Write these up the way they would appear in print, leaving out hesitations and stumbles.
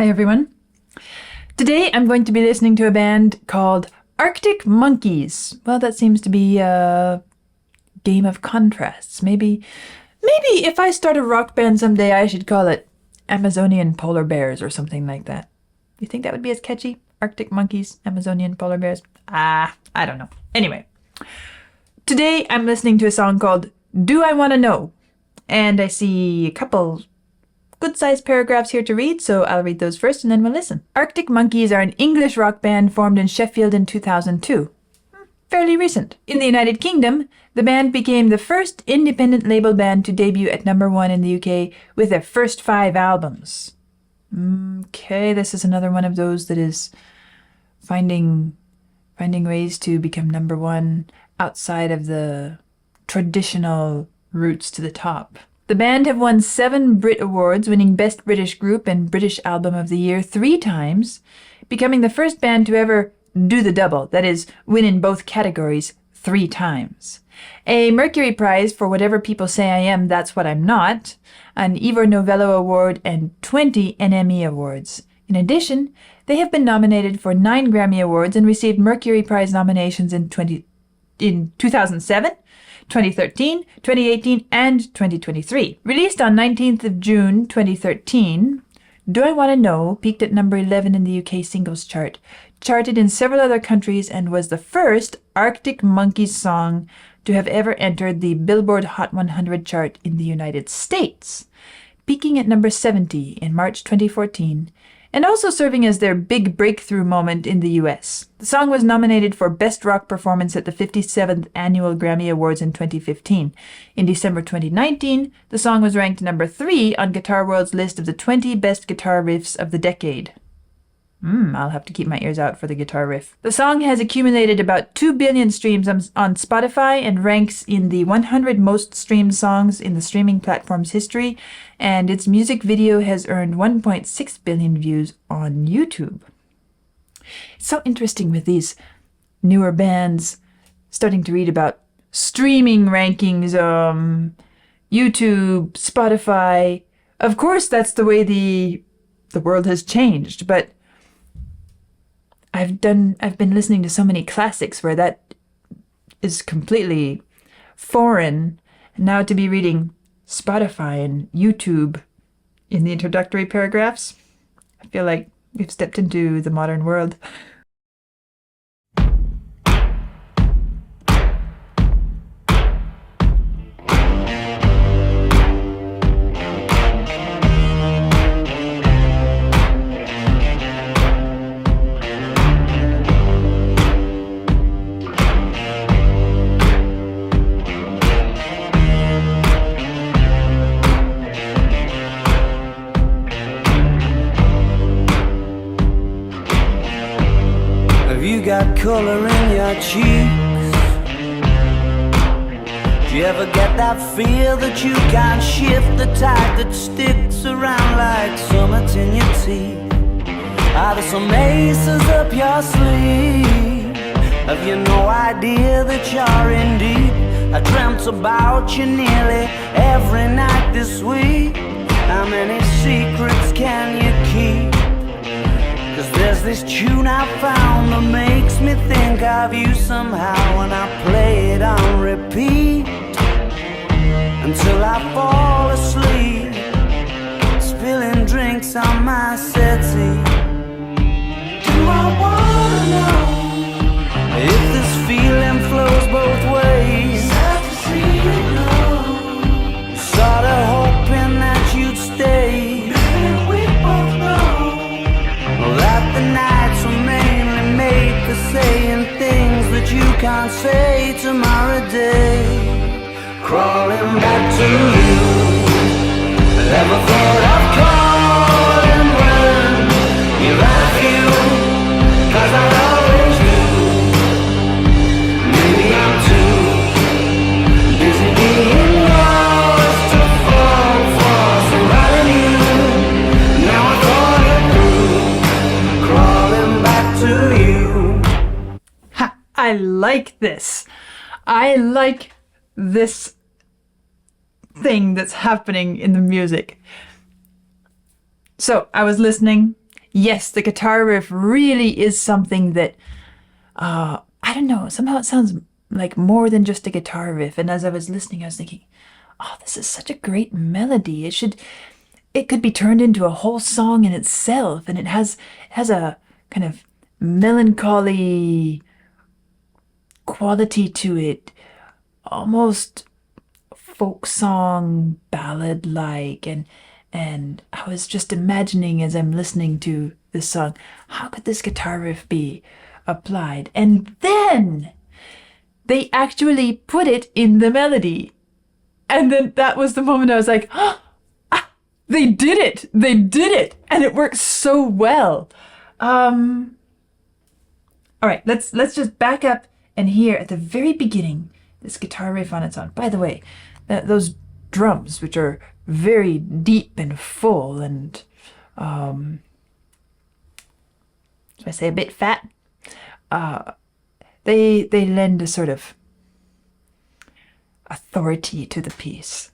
Hi everyone. Today I'm going to be listening to a band called Arctic Monkeys. Well, that seems to be a game of contrasts. Maybe if I start a rock band someday I should call it Amazonian Polar Bears or something like that. You think that would be as catchy? Arctic Monkeys, Amazonian Polar Bears? I don't know. Anyway, today I'm listening to a song called Do I Wanna Know? And I see a couple good-sized paragraphs here to read, so I'll read those first and then we'll listen. Arctic Monkeys are an English rock band formed in Sheffield in 2002. Fairly recent. In the United Kingdom, the band became the first independent label band to debut at #1 in the UK with their first 5 albums. Okay, this is another one of those that is finding ways to become #1 outside of the traditional routes to the top. The band have won 7 Brit Awards, winning Best British Group and British Album of the Year 3 times, becoming the first band to ever do the double, that is, win in both categories 3 times. A Mercury Prize for Whatever People Say I Am, That's What I'm Not, an Ivor Novello Award, and 20 NME Awards. In addition, they have been nominated for 9 Grammy Awards and received Mercury Prize nominations in 2007, 2013, 2018, and 2023. Released on 19th of June 2013, Do I Wanna Know peaked at number 11 in the UK singles chart, charted in several other countries, and was the first Arctic Monkeys song to have ever entered the Billboard Hot 100 chart in the United States, peaking at number 70 in March 2014, and also serving as their big breakthrough moment in the US. The song was nominated for Best Rock Performance at the 57th Annual Grammy Awards in 2015. In December 2019, the song was ranked number 3 on Guitar World's list of the 20 best guitar riffs of the decade. I'll have to keep my ears out for the guitar riff. The song has accumulated about 2 billion streams on Spotify and ranks in the 100 most streamed songs in the streaming platform's history, and its music video has earned 1.6 billion views on YouTube. It's so interesting with these newer bands starting to read about streaming rankings, YouTube, Spotify. Of course, that's the way the world has changed, but I've been listening to so many classics where that is completely foreign. And now to be reading Spotify and YouTube in the introductory paragraphs, I feel like we've stepped into the modern world. Got color in your cheeks. Do you ever get that feel that you can't shift, the tide that sticks around like summits in your teeth? Are there some aces up your sleeve? Have you no idea that you're in deep? I dreamt about you nearly every night this week. How many secrets can you keep? 'Cause there's this tune I found that makes me think of you somehow, and I play it on repeat until I fall asleep, spilling drinks on my settee. Do I wanna know if this feeling flows both ways? Sad to see you go. Sorta hoping that you'd stay. That the nights were mainly made for saying things that you can't say tomorrow day. Crawling back to you, never thought of calling when you love you, 'cause I always do. Maybe I'm too busy being lost to fall for somebody new. Now I thought it through, crawling back to you. Ha! I like this. I like this thing that's happening in the music. So I was listening yes, the guitar riff really is something that, I don't know, somehow it sounds like more than just a guitar riff. And as I was listening, I was thinking, oh, this is such a great melody. It could be turned into a whole song in itself. And it has a kind of melancholy quality to it, almost folk song ballad like. And I was just imagining as I'm listening to this song, how could this guitar riff be applied? And then they actually put it in the melody. And then that was the moment I was like, oh, they did it. They did it. And it works so well. All right, let's just back up and hear at the very beginning this guitar riff on its own. By the way, those drums, which are very deep and full and, should I say a bit fat? They lend a sort of authority to the piece.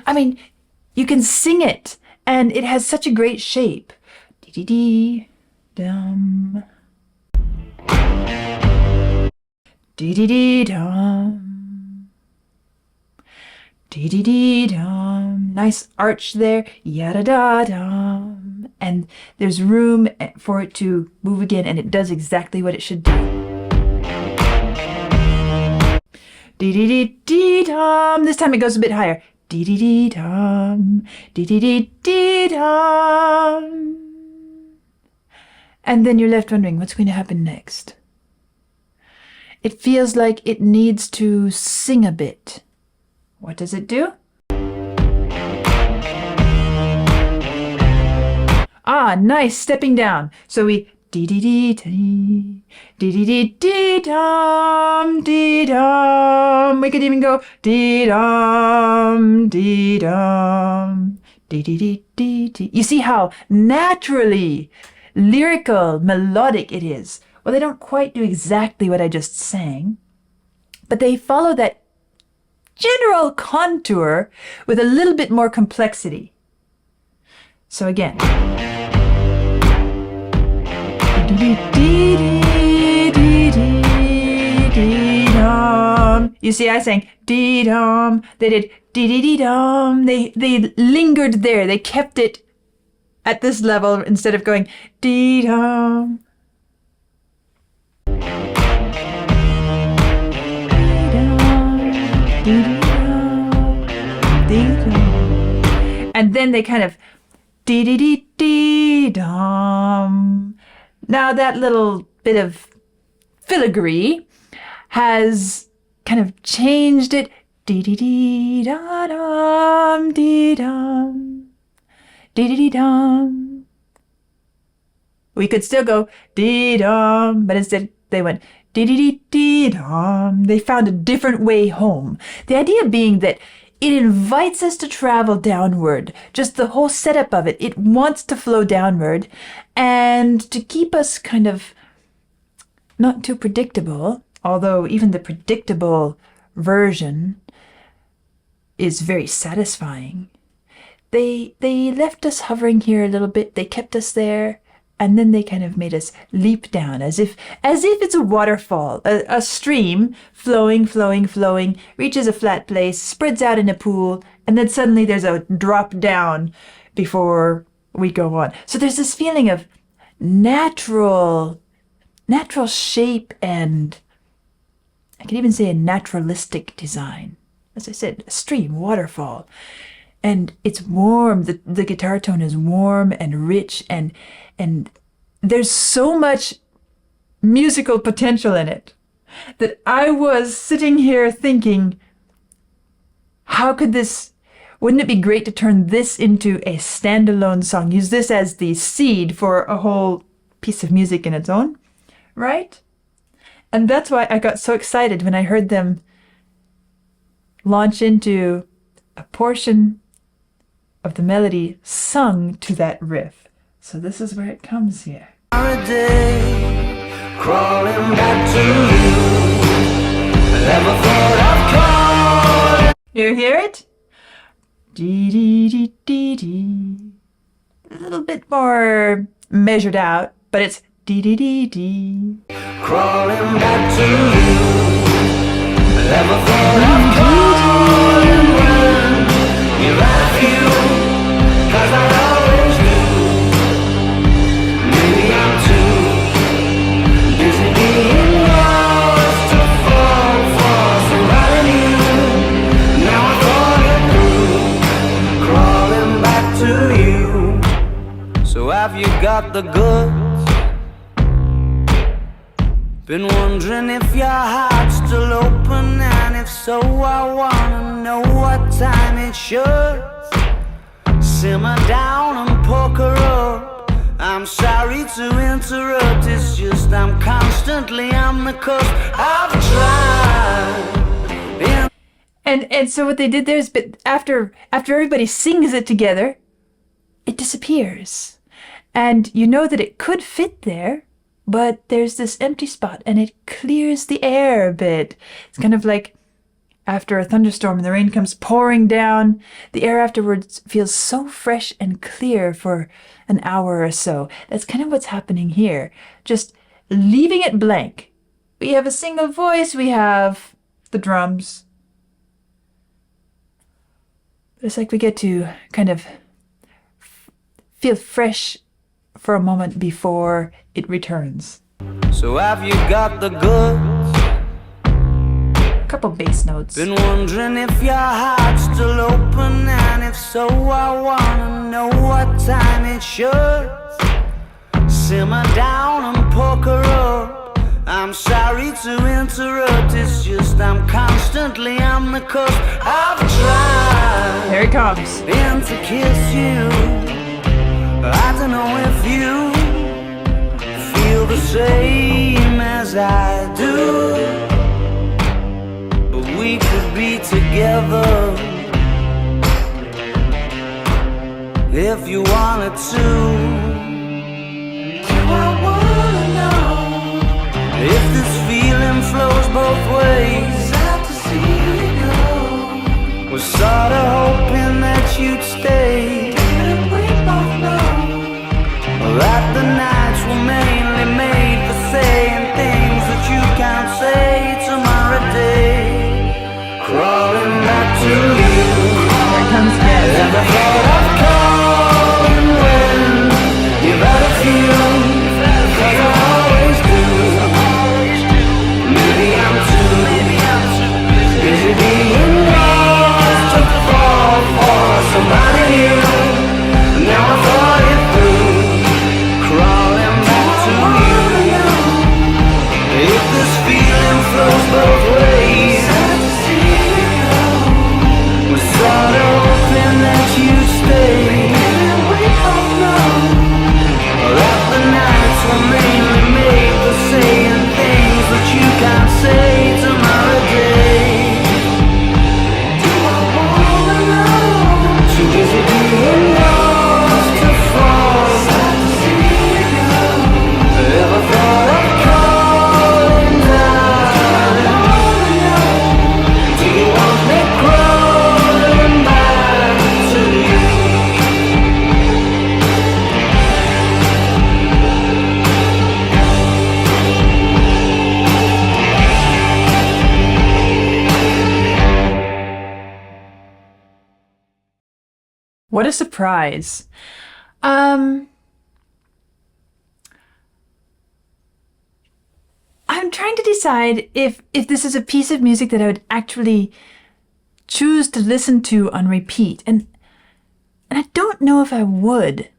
I mean, you can sing it, and it has such a great shape. Dee-dee-dee-dum. Dee-dee-dee-dum. Dee-dee-dee-dum. Nice arch there. Yada-da-dum. And there's room for it to move again, and it does exactly what it should do. Dee-dee-dee-dee-dum. This time it goes a bit higher. Dee-dee-dee-dum. Dee-dee-dee-dee-dum. And then you're left wondering, what's going to happen next? It feels like it needs to sing a bit. What does it do? Ah, nice, stepping down. So we dee-dee-dee-dee, dee-dee-dee-dee-dum, dee-dum. We could even go dee-dum, dee-dum, dee-dee-dee-dee-dee. You see how naturally lyrical, melodic it is. Well, they don't quite do exactly what I just sang, but they follow that general contour with a little bit more complexity. So again. You see, I sang dee-dum. They did dee-dee-dee-dum. They lingered there. They kept it at this level instead of going dee-dum. And then they kind of dee-dee-dee-dee-dum. Now that little bit of filigree has kind of changed it. Dee-dee-dee-da-dum, dee-dum, dee-dee-dee-dum. We could still go dee-dum, but instead they went dee-dee-dee-dee-dum. They found a different way home. The idea being that it invites us to travel downward. Just the whole setup of it. It wants to flow downward and to keep us kind of not too predictable, although even the predictable version is very satisfying. They left us hovering here a little bit. They kept us there. And then they kind of made us leap down as if it's a waterfall, a stream flowing, reaches a flat place, spreads out in a pool, and then suddenly there's a drop down before we go on. So there's this feeling of natural shape, and I can even say a naturalistic design. As I said, a stream, waterfall. And it's warm. The guitar tone is warm and rich, and there's so much musical potential in it that I was sitting here thinking, wouldn't it be great to turn this into a standalone song? Use this as the seed for a whole piece of music in its own, right? And that's why I got so excited when I heard them launch into a portion of the melody sung to that riff. So this is where it comes here. A day, crawling back to you. Never thought I'd call. You hear it? Dee dee dee dee dee. A little bit more measured out, but it's dee dee dee dee. Crawling back to you. Never thought I'd call and run. You're like you, 'cause I always do. Maybe I'm too busy being lost to fall for somebody new. Now I thought it through. Crawling back to you. So have you got the goods? Been wondering if your heart's still open, and if so, I wanna know what time it should. Simmer down and poker up. I'm sorry to interrupt, it's just I'm constantly on the cusp. I've tried. And so what they did there is, but after everybody sings it together, it disappears. And you know that it could fit there, but there's this empty spot and it clears the air a bit. It's kind of like after a thunderstorm and the rain comes pouring down, the air afterwards feels so fresh and clear for an hour or so. That's kind of what's happening here. Just leaving it blank. We have a single voice, we have the drums. It's like we get to kind of feel fresh for a moment before it returns. So have you got the goods? A couple bass notes. Been wondering if your heart's still open, and if so, I wanna know what time it should. Simmer down and poker up. I'm sorry to interrupt, it's just I'm constantly on the cusp. I've tried. Here it comes. And to kiss you. I don't know if you feel the same as I do, but we could be together if you wanted to. Do I wanna know if this feeling flows both ways? Sad to see you go. Was sorta hoping that you'd stay. That the nights were mainly made for saying things that you can't say tomorrow day. Crawling back to you. Here it comes again. Never thought I'd call and when you've had a few, 'cause I always do. Maybe I'm too busy being lost to fall for somebody new. Now I thought it through. Crawling back to you. If this feeling flows both ways, we're sort of hoping that you'd stay. We both know that the nights were mainly made for saying things that you can't say tomorrow day. Do I wanna know? Too busy being lost to fall. Never thought I'd call and die. Do you want me crawling back to you? What a surprise. I'm trying to decide if this is a piece of music that I would actually choose to listen to on repeat. And I don't know if I would.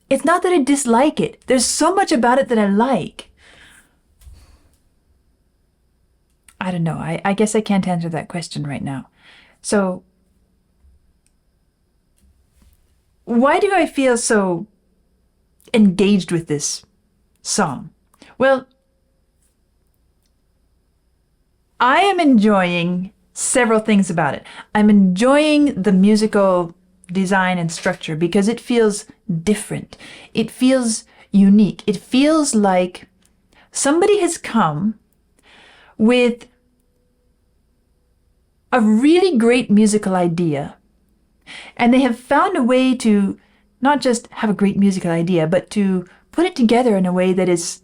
It's not that I dislike it. There's so much about it that I like. I don't know. I guess I can't answer that question right now. So, why do I feel so engaged with this song? Well, I am enjoying several things about it. I'm enjoying the musical design and structure because it feels different. It feels unique. It feels like somebody has come with a really great musical idea, and they have found a way to not just have a great musical idea, but to put it together in a way that is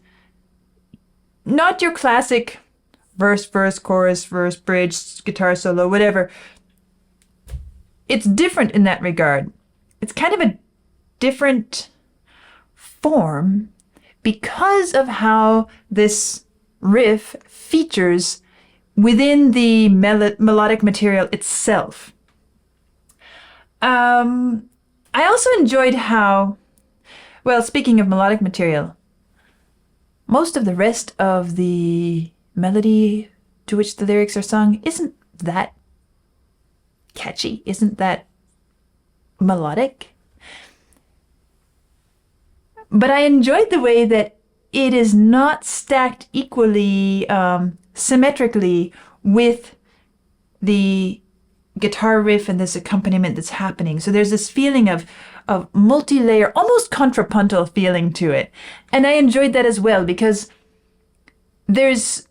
not your classic verse, chorus, verse, bridge, guitar solo, whatever. It's different in that regard. It's kind of a different form because of how this riff features within the melodic material itself. I also enjoyed how, well, speaking of melodic material, most of the rest of the melody to which the lyrics are sung isn't that catchy, isn't that melodic. But I enjoyed the way that it is not stacked equally, symmetrically with the guitar riff and this accompaniment that's happening. So there's this feeling of multi-layer, almost contrapuntal feeling to it. And I enjoyed that as well because there's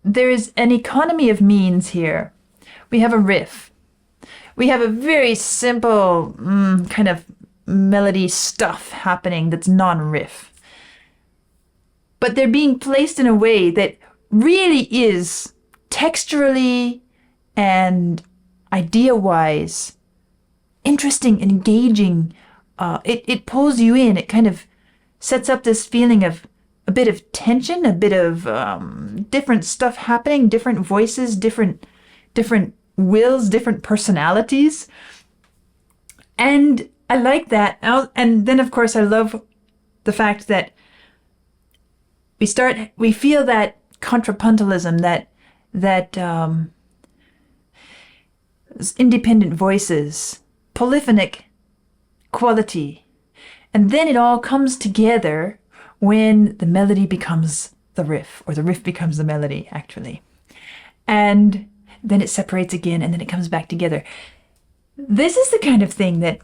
an economy of means here. We have a riff. We have a very simple kind of melody stuff happening that's non-riff. But they're being placed in a way that really is texturally and idea-wise interesting, engaging. It pulls you in. It kind of sets up this feeling of a bit of tension, a bit of different stuff happening, different voices, different wills, different personalities. And I like that. And then, of course, I love the fact that we feel that contrapuntalism, that independent voices, polyphonic quality. And then it all comes together when the melody becomes the riff, or the riff becomes the melody, actually. And then it separates again, and then it comes back together. This is the kind of thing that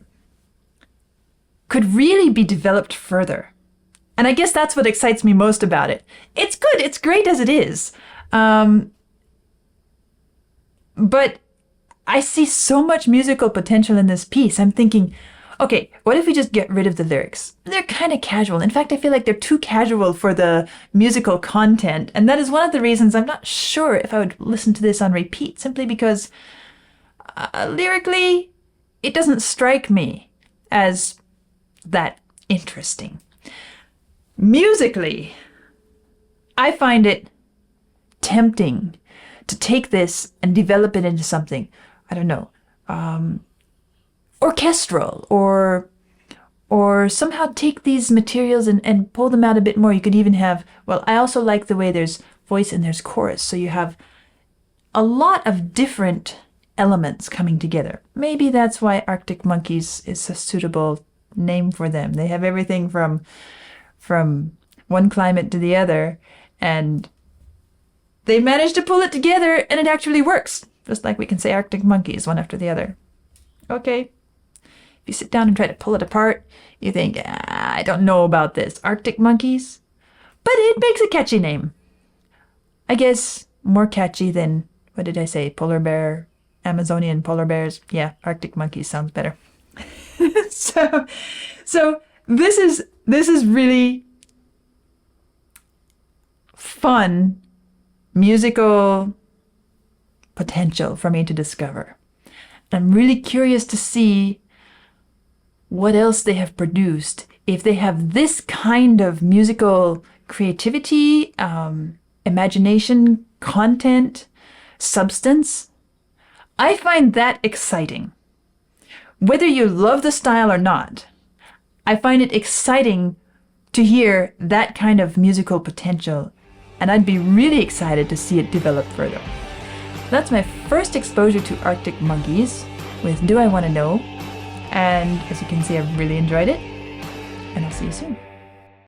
could really be developed further. And I guess that's what excites me most about it. It's good. It's great as it is. But I see so much musical potential in this piece. I'm thinking, okay, what if we just get rid of the lyrics? They're kind of casual. In fact, I feel like they're too casual for the musical content. And that is one of the reasons I'm not sure if I would listen to this on repeat, simply because lyrically, it doesn't strike me as that interesting. Musically, I find it tempting to take this and develop it into something, I don't know, orchestral, or somehow take these materials and pull them out a bit more. You could even have, well, I also like the way there's voice and there's chorus. So you have a lot of different elements coming together. Maybe that's why Arctic Monkeys is a suitable name for them. They have everything from one climate to the other, and they managed to pull it together, and it actually works. Just like we can say Arctic Monkeys one after the other. Okay. If you sit down and try to pull it apart, you think, I don't know about this. Arctic Monkeys? But it makes a catchy name. I guess more catchy than, what did I say, polar bear, Amazonian polar bears? Yeah, Arctic Monkeys sounds better. So this is really fun musical potential for me to discover. I'm really curious to see what else they have produced. If they have this kind of musical creativity, imagination, content, substance, I find that exciting. Whether you love the style or not, I find it exciting to hear that kind of musical potential, and I'd be really excited to see it develop further. That's my first exposure to Arctic Monkeys with Do I Want to Know? And as you can see, I've really enjoyed it, and I'll see you soon.